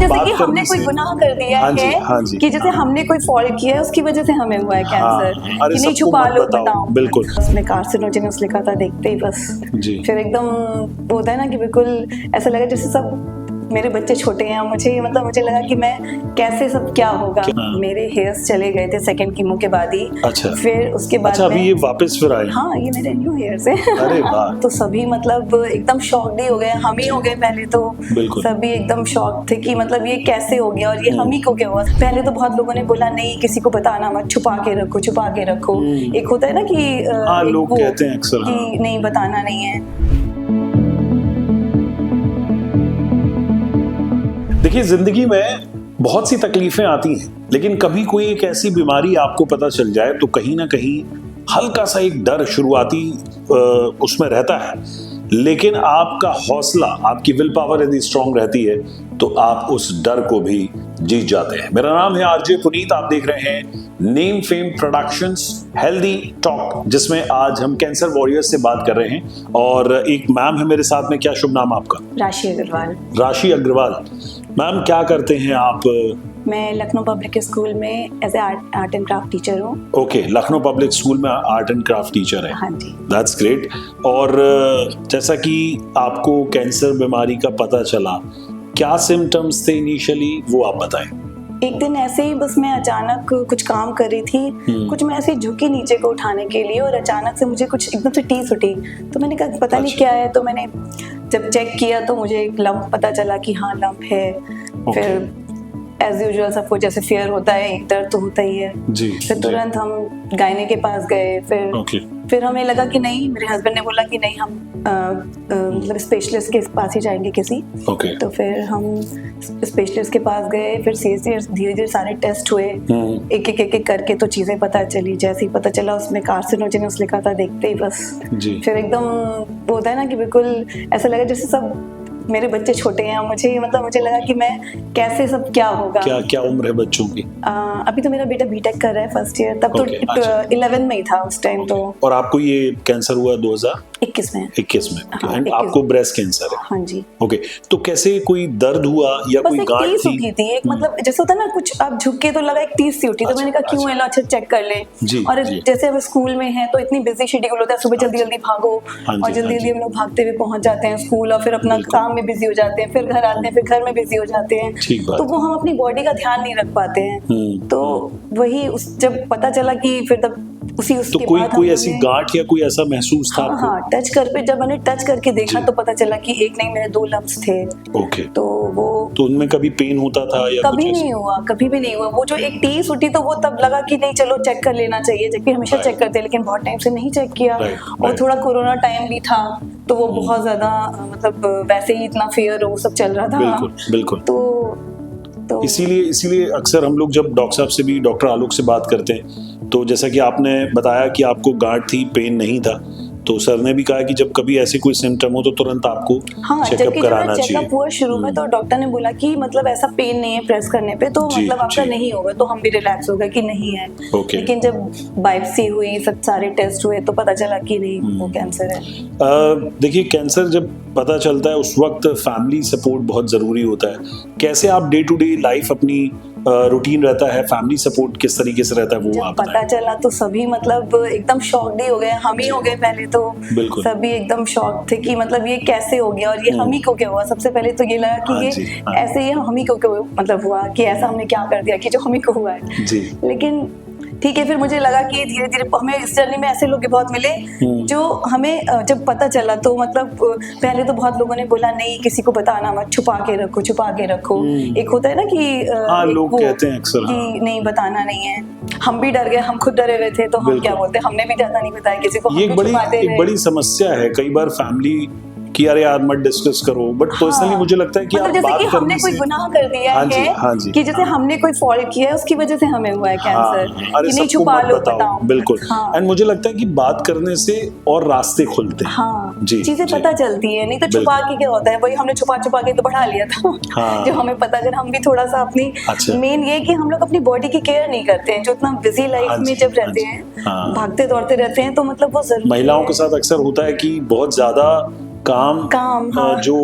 जैसे कि हमने कोई गुनाह कर दिया है कि जैसे हमने कोई फॉल्ट किया है उसकी वजह से हमें हुआ है कैंसर, कि नहीं छुपा लो बताओ। बिल्कुल उसमें कार्सिनोजेनस लिखा था, देखते ही बस फिर एकदम होता है ना कि बिल्कुल ऐसा लगा जैसे सब मेरे बच्चे छोटे हैं, मुझे लगा कि मैं कैसे सब क्या होगा। मेरे हेयर्स चले गए थे सेकंड कीमो के बाद ही। अच्छा। फिर उसके बाद अभी ये वापस फिर आए? हाँ, ये मेरे न्यू हेयर्स हैं। अरे वाह। तो सभी मतलब एकदम शॉक्ड ही हो गए, हम ही हो गए पहले तो। सभी एकदम शॉक थे कि मतलब ये कैसे हो गया और ये हम ही को क्या हुआ। पहले तो बहुत लोगों ने बोला नहीं किसी को बताना मत, छुपा के रखो। एक होता है ना कि लोग कहते हैं अक्सर कि नहीं बताना नहीं है। देखिए, जिंदगी में बहुत सी तकलीफें आती हैं, लेकिन कभी कोई एक ऐसी बीमारी आपको पता चल जाए तो कहीं ना कहीं हल्का सा एक डर शुरुआती उसमें रहता है, लेकिन आपका हौसला, आपकी विल पावर यदि स्ट्रांग रहती है तो आप उस डर को भी जीत जाते हैं। मेरा नाम है आरजे पुनीत, आप देख रहे हैं name fame productions healthy talk, जिसमें आज हम कैंसर वॉरियर्स से बात कर रहे हैं और एक मैम है मेरे साथ में। क्या शुभ नाम आपका? राशि अग्रवाल। राशि अग्रवाल मैम, क्या करते हैं आप? मैं लखनऊ पब्लिक स्कूल में as a art and craft teacher हूँ। ओके, लखनऊ पब्लिक स्कूल में आर्ट एंड क्राफ्ट टीचर है। हाँ जी। That's great. और जैसा कि आपको कैंसर बीमारी का पता चला, क्या सिम्टम्स थे इनिशियली, वो आप बताएं। एक दिन ऐसे ही बस मैं अचानक कुछ काम कर रही थी, कुछ मैं ऐसे झुकी नीचे को उठाने के लिए और अचानक से मुझे कुछ एकदम से टीस उठी। तो मैंने कहा पता नहीं क्या है, तो मैंने जब चेक किया तो मुझे एक लंप पता चला कि हाँ लंप है। फिर एज यूजुअल सबको जैसे फियर होता है, दर्द तो होता ही है जी। फिर तुरंत हम गायने के पास गए। फिर हमें लगा कि नहीं, मेरे हस्बैंड ने बोला कि नहीं हम मतलब स्पेशलिस्ट के पास ही जाएंगे किसी। तो फिर हम स्पेशलिस्ट के पास गए। फिर धीरे धीरे सारे टेस्ट हुए, एक एक करके तो चीजें पता चली। जैसे ही पता चला उसमें कार्सिनोजेनस लिखा था, देखते ही बस फिर एकदम होता है ना कि बिल्कुल ऐसा लगा जैसे सब मेरे बच्चे छोटे हैं। मुझे लगा कि मैं कैसे सब क्या होगा। क्या उम्र है बच्चों की? अभी तो मेरा बेटा बीटेक कर रहा है फर्स्ट ईयर, तब तो 11 में ही था उस टाइम। तो और आपको ये कैंसर हुआ 2021 में? 21 में। एंड आपको ब्रेस्ट कैंसर है? हाँ जी। ओके, तो कैसे कोई दर्द हुआ या कोई गांठ थी? एक मतलब जैसे होता है ना, कुछ आप झुके तो लगा एक टीस सी उठी। तो मैंने कहा क्यों है, अच्छा चेक कर ले। और जैसे अब स्कूल में है तो इतनी बिजी शेड्यूल होता है, सुबह जल्दी जल्दी भागो और जल्दी हम लोग भागते हुए पहुंच जाते हैं स्कूल और फिर अपना काम में बिजी हो जाते हैं, फिर घर आते हैं, फिर घर में बिजी हो जाते हैं। तो वो हम अपनी बॉडी का ध्यान नहीं रख पाते हैं। तो वही जब पता चला कि फिर तब उसके बाद कोई ऐसी गांठ या कोई ऐसा महसूस था? हाँ, जब मैंने टच करके देखा तो पता चला कि एक नहीं मेरे 2 लम्प्स थे। ओके। तो उनमें कभी पेन होता था या कभी नहीं हुआ, कभी भी नहीं हुआ। वो जो एक टीस उठी तो वो तब लगा कि नहीं चलो चेक कर लेना चाहिए, जबकि हमेशा चेक करते हैं, लेकिन बहुत टाइम से नहीं चेक किया। और थोड़ा कोरोना टाइम भी था तो वो बहुत ज्यादा मतलब वैसे ही इतना फियर वो सब चल रहा था। बिल्कुल। तो इसीलिए अक्सर हम लोग जब डॉक्टर आलोक से बात करते हैं तो जैसा कि आपने बताया कि आपको गांठ थी, पेन नहीं था, तो सर ने भी कहा कि जब कभी ऐसे कोई सिम्टम हो तो तुरंत आपको चेकअप कराना चाहिए। चेकअप हुआ शुरू में तो डॉक्टर ने बोला कि मतलब ऐसा पेन नहीं है प्रेस करने पे, तो मतलब आपका नहीं होगा। तो हम भी रिलैक्स हो गए कि नहीं है। लेकिन जब बायोप्सी हुई, सब सारे टेस्ट हुए तो पता चला कि नहीं वो कैंसर है। देखिए, कैंसर जब पता चलता है उस वक्त फैमिली सपोर्ट बहुत जरूरी होता है। कैसे आप डे टू डे लाइफ अपनी रूटीन रहता है, फैमिली सपोर्ट किस तरीके से रहता है, वो आप पता चला तो सभी मतलब एकदम शॉक्ड ही हो गए, हम ही हो गए पहले तो। सभी एकदम शॉक थे कि मतलब ये कैसे हो गया और ये हम ही को क्या हुआ। सबसे पहले तो ये लगा कि ये ऐसे ही हम ही को क्यों मतलब हुआ, कि ऐसा हमने क्या कर दिया कि जो हम ही को हुआ है। लेकिन ठीक है, फिर मुझे लगा कि धीरे धीरे हमें इस जर्नी में ऐसे लोग बहुत मिले जो हमें जब पता चला तो मतलब पहले तो बहुत लोगों ने बोला नहीं किसी को बताना मत, छुपा के रखो। एक होता है ना कि लोग कहते हैं अक्सर कि नहीं बताना नहीं है। हम भी डर गए, हम खुद डरे हुए थे, तो हम क्या बोलते, हमने भी ज्यादा नहीं बताया किसी को। ये एक बड़ी समस्या है कई बार फैमिली कि अरे यार मत डिस्कस करो, बट पर्सनली मुझे लगता है कि मतलब जैसे कि हमने कोई गुनाह कर दिया है कि जैसे हमने कोई फॉल्ट किया है उसकी वजह से हमें हुआ है कैंसर, कि नहीं छुपा लो बताओ। बिल्कुल। एंड मुझे लगता है कि बात करने से और रास्ते खुलते हैं, चीजें पता चलती है। नहीं तो छुपा के क्या होता है, वही हमने छुपा के तो बढ़ा लिया था। जो हमें पता चला, हम भी थोड़ा सा अपनी मेन ये कि हम लोग अपनी बॉडी की केयर नहीं करते हैं, जो इतना बिजी लाइफ में जब रहते हैं, भागते दौड़ते रहते हैं, तो मतलब वो जरूरी महिलाओं के साथ अक्सर होता है कि बहुत ज्यादा काम हाँ। जो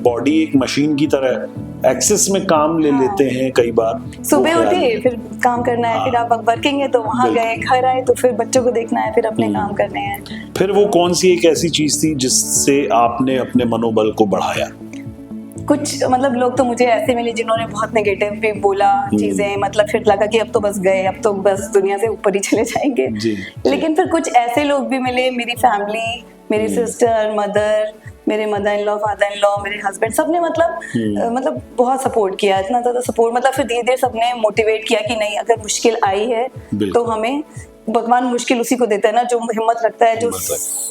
बॉडी एक मशीन की तरह एक्सेस में काम ले लेते हैं कई बार। सुबह उठे फिर काम करना है, फिर आप वर्किंग है तो वहां गए, घर आए तो फिर बच्चों को देखना है, फिर अपने काम करने हैं। फिर वो कौन सी एक ऐसी चीज थी जिससे आपने अपने मनोबल को बढ़ाया? कुछ मतलब लोग तो मुझे ऐसे मिले जिन्होंने बहुत नेगेटिव भी बोला चीजें, मतलब फिर लगा कि अब तो बस गए, अब तो बस दुनिया से ऊपर ही चले जाएंगे। लेकिन फिर कुछ ऐसे लोग भी मिले, मेरी फैमिली, मेरी सिस्टर, मदर, मेरे mother in law, father in law, मेरे हस्बैंड, सबने मतलब बहुत सपोर्ट किया, इतना ज्यादा सपोर्ट, मतलब फिर धीरे धीरे सबने मोटिवेट किया कि नहीं, अगर मुश्किल आई है तो हमें, भगवान मुश्किल उसी को देता है ना जो हिम्मत रखता है, जो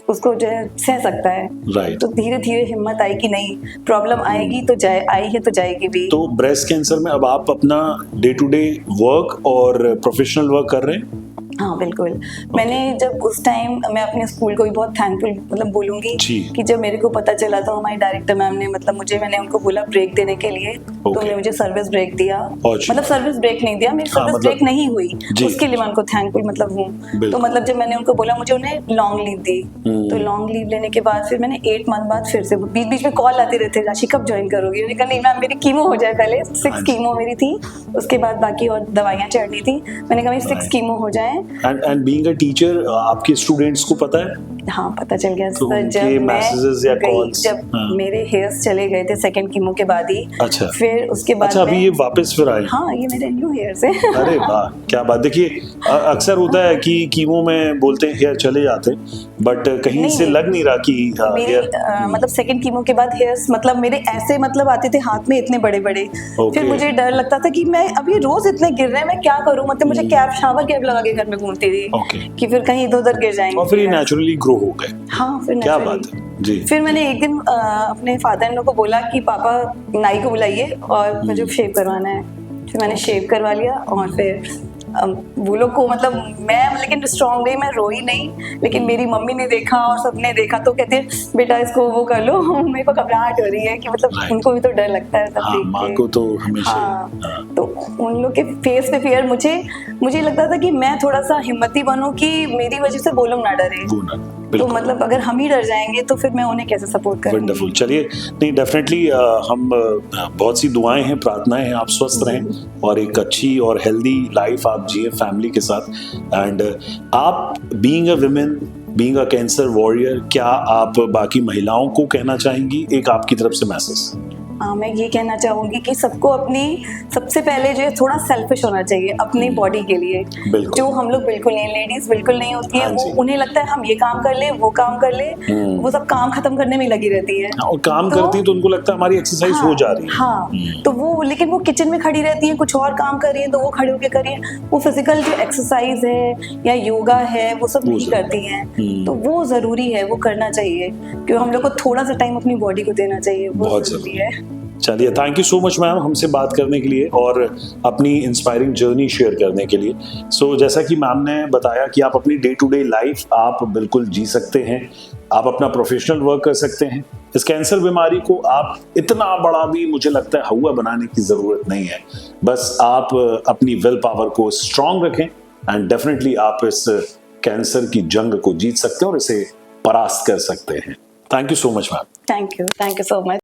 उसको जो है सह सकता है। तो धीरे धीरे हिम्मत आई कि नहीं, प्रॉब्लम आएगी तो आई है तो जाएगी भी। तो ब्रेस्ट कैंसर में अब आप अपना डे टू डे वर्क और प्रोफेशनल वर्क कर रहे हैं? हाँ बिल्कुल। मैंने जब उस टाइम, मैं अपने स्कूल को भी बहुत थैंकफुल मतलब बोलूंगी कि जब मेरे को पता चला तो हमारी डायरेक्टर मैम ने मैंने उनको बोला ब्रेक देने के लिए, तो उन्होंने मुझे सर्विस ब्रेक दिया। मतलब सर्विस ब्रेक नहीं दिया, मेरी सर्विस ब्रेक नहीं हुई, उसके लिए मैं उनको थैंकफुल मतलब हूँ। तो मतलब जब मैंने उनको बोला, मुझे उन्हें लॉन्ग लीव दी, तो लॉन्ग लीव लेने के बाद फिर मैंने 8 मंथ बाद फिर से बीच बीच में कॉल आते रहते, राशि कब ज्वाइन करोगी? मैंने कहा नहीं मैम, मेरी कीमो हो जाए पहले, 6 कीमो मेरी थी, उसके बाद बाकी और दवाइयाँ चढ़नी थी। मैंने कहा मेरी 6 कीमो हो जाए। एंड बीइंग अ टीचर, आपके स्टूडेंट्स को पता है? हाँ पता चल गया तो सर, जब मैं गई, जब मेरे हेयर्स चले गए थे सेकंड कीमो के बाद ही। अच्छा। फिर उसके बाद अभी ये वापस फिर आए? हाँ, ये मेरे न्यू हेयर्स है। अरे वाह, क्या बात। देखिए अक्सर होता है कि कीमो में बोलते हैं हेयर चले जाते, बट कहीं से लग नहीं रहा कि हेयर मतलब सेकंड कीमो के बाद हेयर्स मतलब मेरे ऐसे मतलब आते थे हाथ में इतने बड़े बड़े। फिर मुझे डर लगता था कि मैं अभी रोज इतने गिर रहे हैं, मैं क्या करूं, मतलब मुझे शावर कैप लगा के घर में घूमती थी कि फिर कहीं इधर उधर गिर जाएंगे, और फिर ये नेचुरली ग्रो हो गए। हाँ फिर क्या बात है जी। फिर मैंने एक दिन अपने फादर इन लॉ को बोला कि पापा नाई को बुलाइए और मुझे शेव करवाना है। फिर मैंने शेव करवा लिया और फिर वो लोग को मतलब मैं, लेकिन स्ट्रॉन्ग रही, मैं रोई नहीं, लेकिन मेरी मम्मी ने देखा और सबने देखा तो कहते हैं बेटा इसको वो कर लो। मेरे को घबराहट हो रही है कि मतलब उनको भी तो डर लगता है सब देख के। माँ को तो हमेशा। तो उन लोग के फेस पे फियर, मुझे लगता था कि मैं थोड़ा सा हिम्मती बनूं कि मेरी वजह से वो लोग ना डरे। तो मतलब अगर हम ही डर जाएंगे तो फिर मैं उन्हें कैसे सपोर्ट करूंगी? वंडरफुल। चलिए, नहीं डेफिनेटली हम बहुत सी दुआएं हैं, प्रार्थनाएं हैं, आप स्वस्थ रहें और एक अच्छी और हेल्दी लाइफ आप जिए फैमिली के साथ। एंड आप being a women, being a cancer warrior, क्या आप बाकी महिलाओं को कहना चाहेंगी एक आपकी तरफ से मैसेज? मैं ये कहना चाहूंगी कि सबको अपनी, सबसे पहले जो है थोड़ा सेल्फिश होना चाहिए अपनी बॉडी के लिए, जो हम लोग बिल्कुल नहीं, लेडीज बिल्कुल नहीं होती है। वो उन्हें लगता है हम ये काम कर ले, वो काम कर ले, वो सब काम खत्म करने में लगी रहती है और काम करती है तो उनको लगता है हमारी एक्सरसाइज हो जा रही है। हाँ, तो वो, लेकिन वो किचन में खड़ी रहती है, कुछ और काम कर रही है तो वो खड़े होके करिए, वो फिजिकल जो एक्सरसाइज है या योगा है वो सब नहीं करती हैं। तो वो जरूरी है, वो करना चाहिए, क्योंकि हम लोग को थोड़ा सा टाइम अपनी बॉडी को देना चाहिए, बहुत जरूरी है। चलिए, thank you so much ma'am हमसे बात करने के लिए और अपनी इंस्पायरिंग जर्नी शेयर करने के लिए। सो जैसा कि मैम ने बताया कि आप अपनी डे टू डे लाइफ आप बिल्कुल जी सकते हैं, आप अपना प्रोफेशनल वर्क कर सकते हैं। इस कैंसर बीमारी को आप इतना बड़ा भी मुझे लगता है हवा बनाने की ज़रूरत नहीं है, बस आप अपनी विल पावर को स्ट्रांग रखें एंड डेफिनेटली आप इस कैंसर की जंग को जीत सकते हैं और इसे परास्त कर सकते हैं। Thank you so much ma'am. Thank you so much.